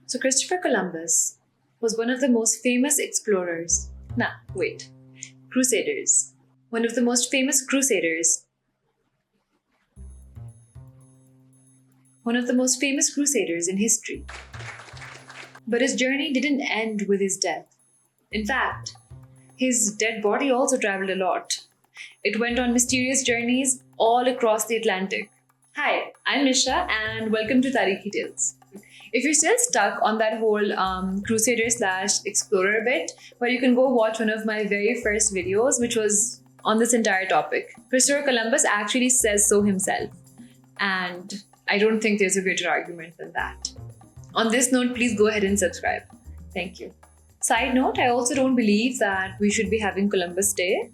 So Christopher Columbus was one of the most famous explorers. Crusaders. One of the most famous crusaders. One of the most famous crusaders in history. But his journey didn't end with his death. In fact, his dead body also traveled a lot. It went on mysterious journeys all across the Atlantic. Hi, I'm Nisha and welcome to Tarikhi Tales. If you're still stuck on that whole crusader slash explorer bit, well, you can go watch one of my very first videos, which was on this entire topic. Christopher Columbus actually says so himself. And I don't think there's a greater argument than that. On this note, please go ahead and subscribe. Thank you. Side note, I also don't believe that we should be having Columbus Day.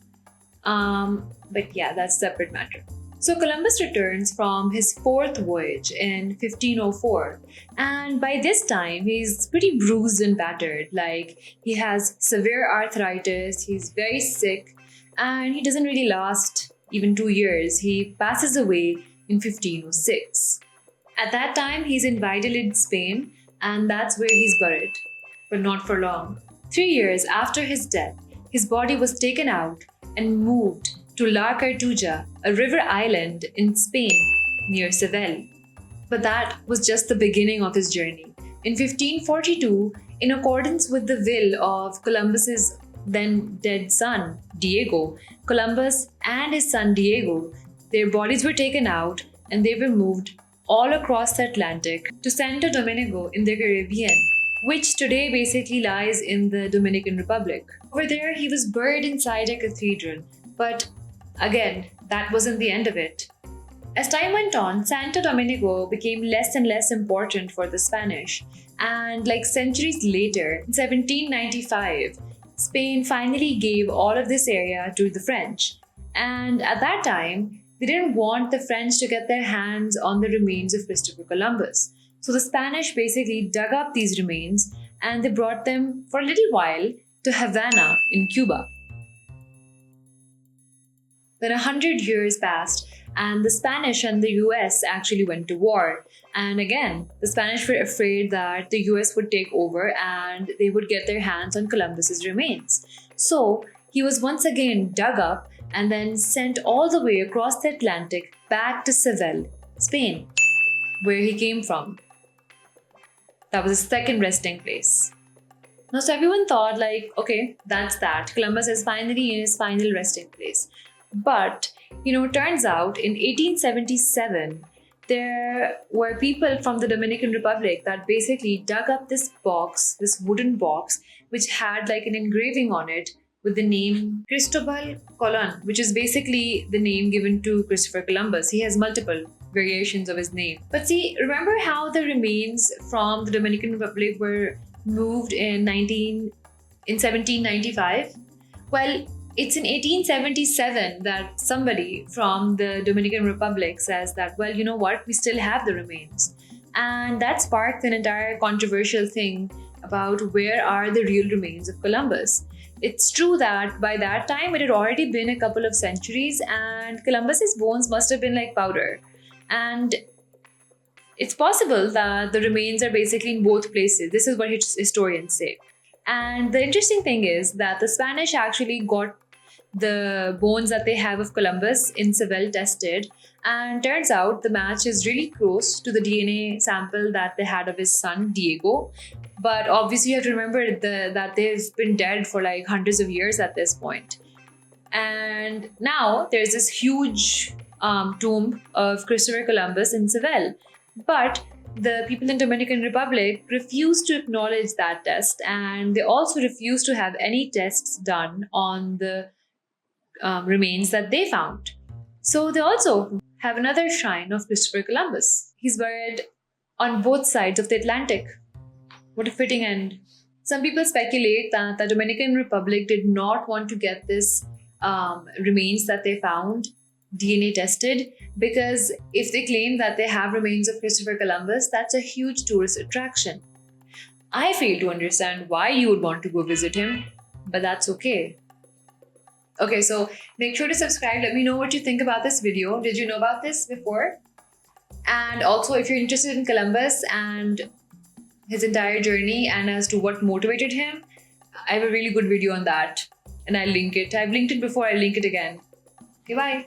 But yeah, that's a separate matter. So Columbus returns from his fourth voyage in 1504, and by this time he's pretty bruised and battered. Like, he has severe arthritis, he's very sick, and he doesn't really last even 2 years. He passes away in 1506. At that time, he's in Valladolid, Spain, and that's where he's buried, but not for long. 3 years after his death, his body was taken out and moved to La Cartuja, a river island in Spain near Seville. But that was just the beginning of his journey. In 1542, in accordance with the will of Columbus's then dead son, Diego, Columbus and his son Diego, their bodies were taken out and they were moved all across the Atlantic to Santo Domingo in the Caribbean, which today basically lies in the Dominican Republic. Over there, he was buried inside a cathedral, but again, that wasn't the end of it. As time went on, Santo Domingo became less and less important for the Spanish, and like centuries later, in 1795, Spain finally gave all of this area to the French. And at that time, they didn't want the French to get their hands on the remains of Christopher Columbus. So the Spanish basically dug up these remains and they brought them for a little while to Havana in Cuba. Then 100 years passed and the Spanish and the US actually went to war. And again, the Spanish were afraid that the US would take over and they would get their hands on Columbus's remains. So he was once again dug up and then sent all the way across the Atlantic back to Seville, Spain, where he came from. That was his second resting place. Now, so everyone thought like, okay, that's that. Columbus is finally in his final resting place. But, turns out in 1877, there were people from the Dominican Republic that basically dug up this box, this wooden box, which had like an engraving on it with the name Cristobal Colon, which is basically the name given to Christopher Columbus. He has multiple variations of his name. But see, remember how the remains from the Dominican Republic were moved in 1795? Well, it's in 1877 that somebody from the Dominican Republic says that, well, you know what, we still have the remains. And that sparked an entire controversial thing about where are the real remains of Columbus. It's true that by that time it had already been a couple of centuries and Columbus's bones must have been like powder. And it's possible that the remains are basically in both places. This is what historians say. And the interesting thing is that the Spanish actually got the bones that they have of Columbus in Seville tested, and turns out the match is really close to the DNA sample that they had of his son Diego. But obviously you have to remember that they've been dead for like hundreds of years at this point. And now there's this huge tomb of Christopher Columbus in Seville. But the people in Dominican Republic refuse to acknowledge that test, and they also refuse to have any tests done on the remains that they found. So they also have another shrine of Christopher Columbus. He's buried on both sides of the Atlantic. What a fitting end. Some people speculate that the Dominican Republic did not want to get this remains that they found DNA tested, because if they claim that they have remains of Christopher Columbus, that's a huge tourist attraction. I fail to understand why you would want to go visit him, but that's okay. Okay, so make sure to subscribe. Let me know what you think about this video. Did you know about this before? And also, if you're interested in Columbus and his entire journey and as to what motivated him, I have a really good video on that. And I'll link it. I've linked it before, I'll link it again. Okay, bye.